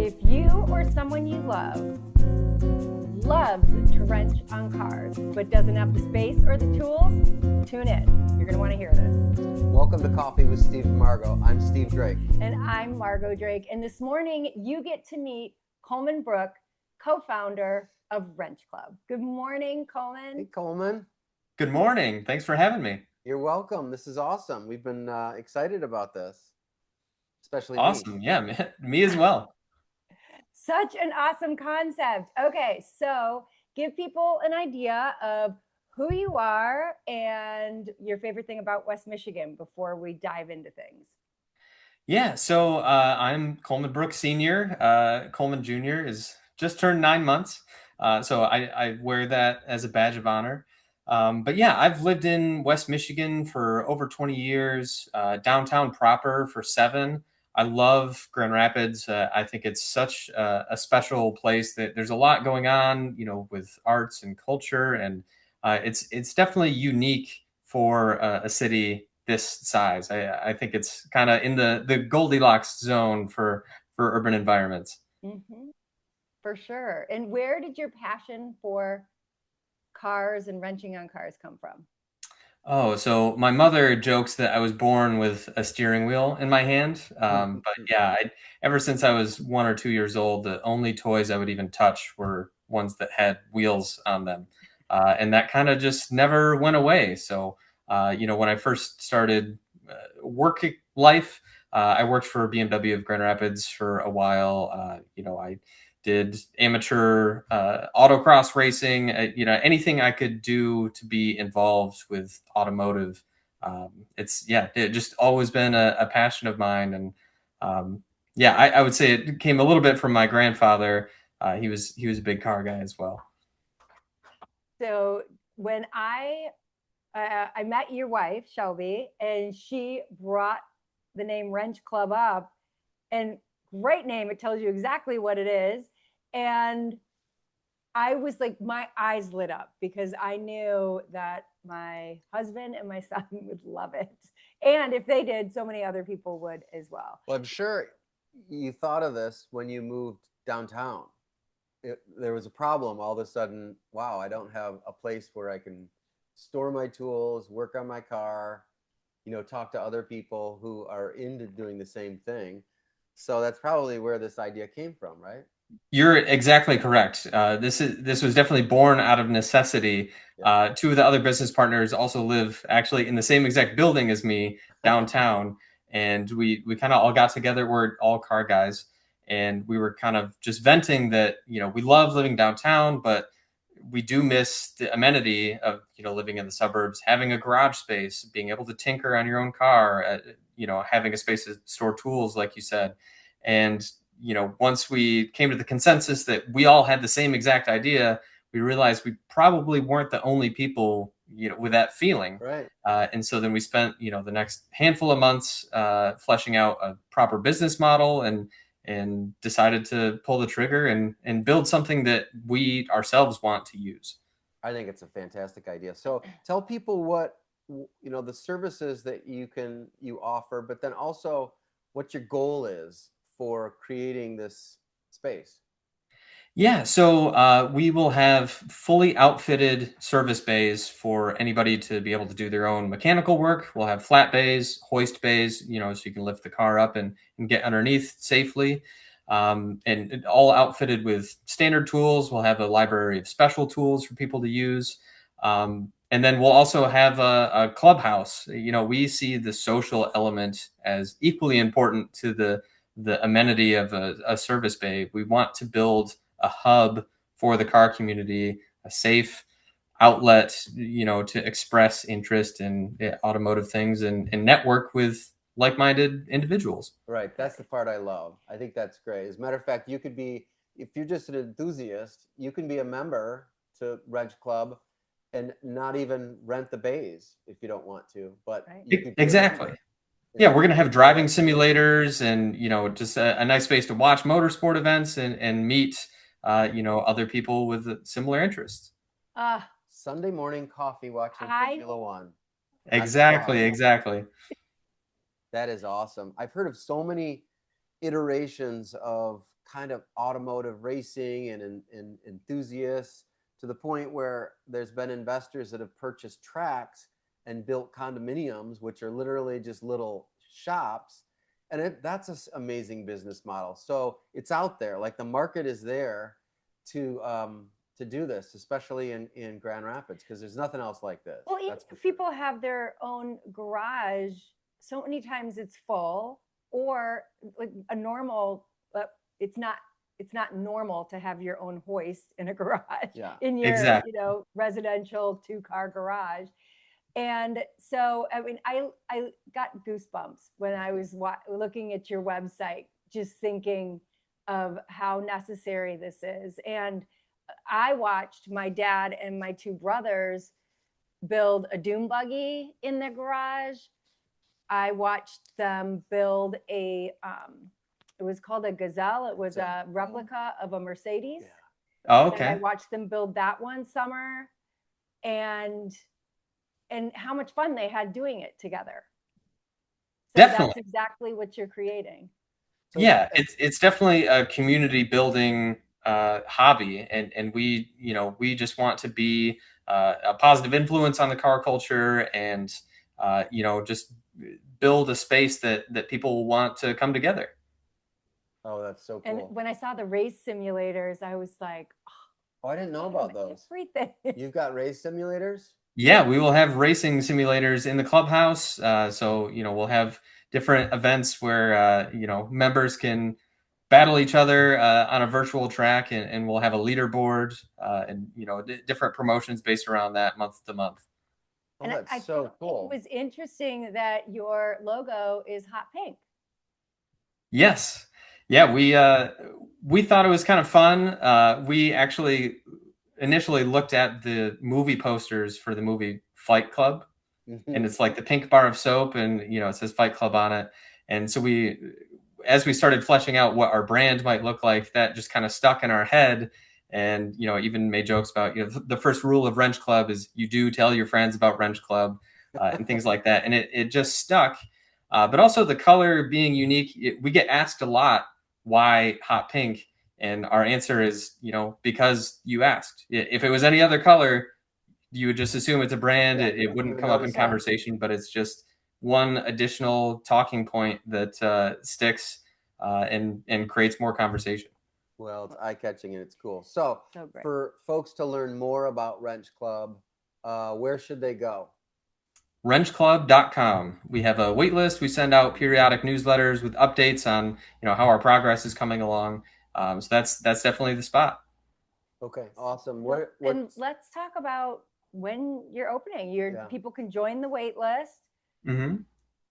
If you or someone you love loves to wrench on cars but doesn't have the space or the tools, tune in. You're going to want to hear this. Welcome to Coffee with Steve Margaux. I'm Steve Drake. And I'm Margaux Drake. And this morning you get to meet Coleman Brook, co-founder of Wrench Club. Good morning, Coleman. Hey, Coleman. Good morning. Thanks for having me. You're welcome. This is awesome. We've been excited about this, especially Awesome. me. Yeah, me as well. Such an awesome concept. Okay, so give people an idea of who you are and your favorite thing about West Michigan before we dive into things. Yeah, so I'm Coleman Brook Senior. Coleman Junior is just turned 9 months. So I wear that as a badge of honor. But yeah, I've lived in West Michigan for over 20 years, downtown proper for 7. I love Grand Rapids. I think it's such a special place that there's a lot going on, with arts and culture, and it's definitely unique for a city this size. I think it's kind of in the Goldilocks zone for urban environments. Mm-hmm. For sure. And where did your passion for cars and wrenching on cars come from? Oh, so my mother jokes that I was born with a steering wheel in my hand. But yeah, ever since I was 1 or 2 years old, the only toys I would even touch were ones that had wheels on them. And that kind of just never went away. So, when I first started work life, I worked for BMW of Grand Rapids for a while. I did amateur autocross racing, anything I could do to be involved with automotive. It just always been a passion of mine. And I would say it came a little bit from my grandfather. He was a big car guy as well. So when I met your wife, Shelby, and she brought the name Wrench Club up, and great name. It tells you exactly what it is. And I was like, my eyes lit up because I knew that my husband and my son would love it. And if they did, so many other people would as well. Well, I'm sure you thought of this when you moved downtown. There was a problem all of a sudden. Wow, I don't have a place where I can store my tools, work on my car, talk to other people who are into doing the same thing. So that's probably where this idea came from, right? You're exactly correct. This was definitely born out of necessity. Yeah. 2 of the other business partners also live actually in the same exact building as me downtown, and we kind of all got together. We're all car guys, and we were kind of just venting that we love living downtown, but we do miss the amenity of living in the suburbs, having a garage space, being able to tinker on your own car, having a space to store tools, like you said, and once we came to the consensus that we all had the same exact idea, we realized we probably weren't the only people, with that feeling. Right. And so then we spent, the next handful of months fleshing out a proper business model and decided to pull the trigger and build something that we ourselves want to use. I think it's a fantastic idea. So tell people what, the services that you offer, but then also what your goal is for creating this space. Yeah, so we will have fully outfitted service bays for anybody to be able to do their own mechanical work. We'll have flat bays, hoist bays, so you can lift the car up and get underneath safely. And all outfitted with standard tools. We'll have a library of special tools for people to use. And then we'll also have a clubhouse. We see the social element as equally important to the amenity of a service bay. We want to build a hub for the car community, a safe outlet, to express interest in automotive things and network with like-minded individuals. Right. That's the part I love. I think that's great. As a matter of fact, you could be, if you're just an enthusiast, you can be a member to Wrench Club and not even rent the bays if you don't want to, but you could exactly. Yeah, we're going to have driving simulators and, just a nice space to watch motorsport events and meet, other people with similar interests. Sunday morning coffee watching Formula One. Exactly. That is awesome. I've heard of so many iterations of kind of automotive racing and enthusiasts, to the point where there's been investors that have purchased tracks and built condominiums, which are literally just little shops. And that's an amazing business model. So it's out there, like the market is there to do this, especially in Grand Rapids, because there's nothing else like this. Well, even if people have their own garage, so many times it's full, or like a normal, it's not normal to have your own hoist in a garage in your Exactly. residential 2-car garage. And so, I mean, I got goosebumps when I was looking at your website, just thinking of how necessary this is. And I watched my dad and my 2 brothers build a dune buggy in their garage. I watched them build it was called a Gazelle. It was a replica of a Mercedes. Yeah. Oh, And I okay. watched them build that one summer, and how much fun they had doing it together. So Definitely. that's exactly what you're creating. So Yeah, it's definitely a community building hobby, and we just want to be a positive influence on the car culture, and just build a space that people want to come together. Oh, that's so And cool. when I saw the race simulators, I was like, Oh, I didn't know about those. everything. You've got race simulators? Yeah, we will have racing simulators in the clubhouse. So we'll have different events where members can battle each other on a virtual track, and we'll have a leaderboard and different promotions based around that month to month. Oh, And that's I so thought cool. it was interesting that your logo is hot pink. Yes. Yeah, we thought it was kind of fun. We actually initially looked at the movie posters for the movie Fight Club, and it's like the pink bar of soap, and it says Fight Club on it. And so as we started fleshing out what our brand might look like, that just kind of stuck in our head. And even made jokes about the first rule of Wrench Club is you do tell your friends about Wrench Club, and things like that. And it just stuck. But also the color being unique, we get asked a lot why hot pink, and our answer is because you asked. If it was any other color, you would just assume it's a brand. Yeah, it wouldn't you come up in notice that. conversation, but it's just one additional talking point that sticks and creates more conversation. Well, it's eye-catching and it's cool. So great. For folks to learn more about Wrench Club, where should they go? Wrenchclub.com. We have a wait list. We send out periodic newsletters with updates on how our progress is coming along. So that's definitely the spot. Okay, awesome. And let's talk about when you're opening. People can join the wait list. Mm-hmm.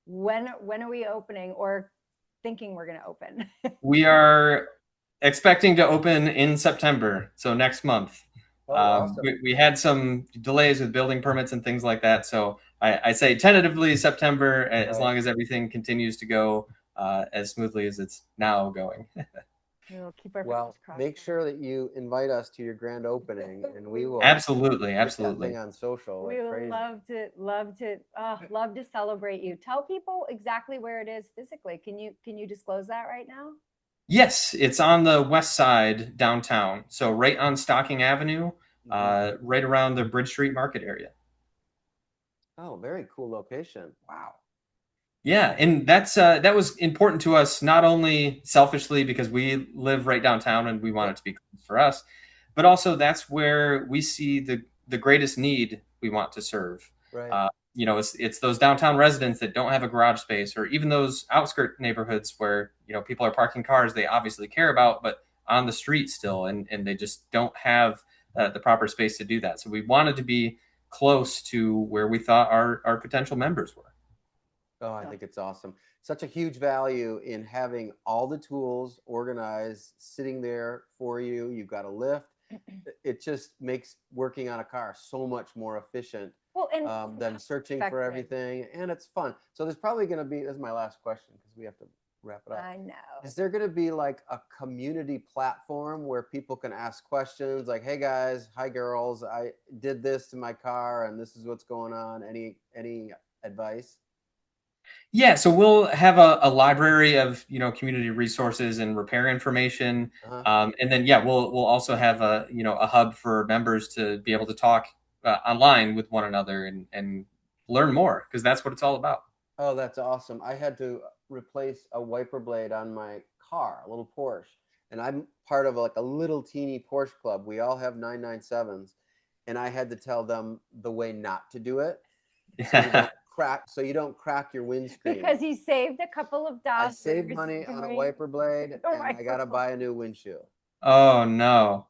When are we opening, or thinking we're going to open? We are expecting to open in September, so next month. Oh, awesome. We had some delays with building permits and things like that, so I say tentatively September, as long as everything continues to go as smoothly as it's now going. We'll keep our Well, make sure that you invite us to your grand opening, and we will Absolutely. get that thing on social. We would love to celebrate you. Tell people exactly where it is physically. Can you disclose that right now? Yes, it's on the west side downtown, so right on Stocking Avenue, right around the Bridge Street Market area. Oh, very cool location. Wow. Yeah, and that was important to us, not only selfishly because we live right downtown and we want it to be close for us, but also that's where we see the greatest need we want to serve. Right. It's those downtown residents that don't have a garage space, or even those outskirt neighborhoods where people are parking cars they obviously care about, but on the street still, and they just don't have the proper space to do that. So we wanted to be close to where we thought our potential members were. Oh, I think it's awesome. Such a huge value in having all the tools organized, sitting there for you. You've got a lift. It just makes working on a car so much more efficient than searching for everything. And it's fun. So there's probably going to be, this is my last question because we have to wrap it up. I know. Is there going to be like a community platform where people can ask questions like, hey guys, hi girls, I did this to my car and this is what's going on. Any advice? Yeah, so we'll have a library of community resources and repair information, and then we'll also have a hub for members to be able to talk online with one another and learn more, because that's what it's all about. Oh, that's awesome. I had to replace a wiper blade on my car, a little Porsche, and I'm part of like a little teeny Porsche club. We all have 997s, and I had to tell them the way not to do it, so you don't crack your windscreen. Because he saved a couple of dollars. I saved money on a wiper blade, and I got to buy a new windshield. Oh no.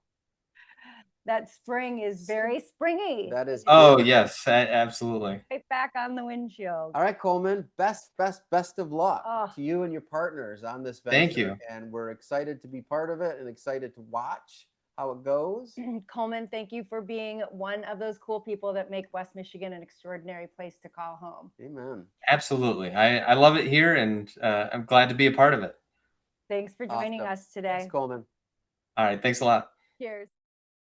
That spring is very springy. That is. Oh yes, absolutely. Right back on the windshield. All right, Coleman, best of luck to you and your partners on this venture. Thank you. And we're excited to be part of it and excited to watch how it goes. Coleman, thank you for being one of those cool people that make West Michigan an extraordinary place to call home. Amen. Absolutely. I love it here, and I'm glad to be a part of it. Thanks for joining us today. Thanks, Coleman. All right. Thanks a lot. Cheers.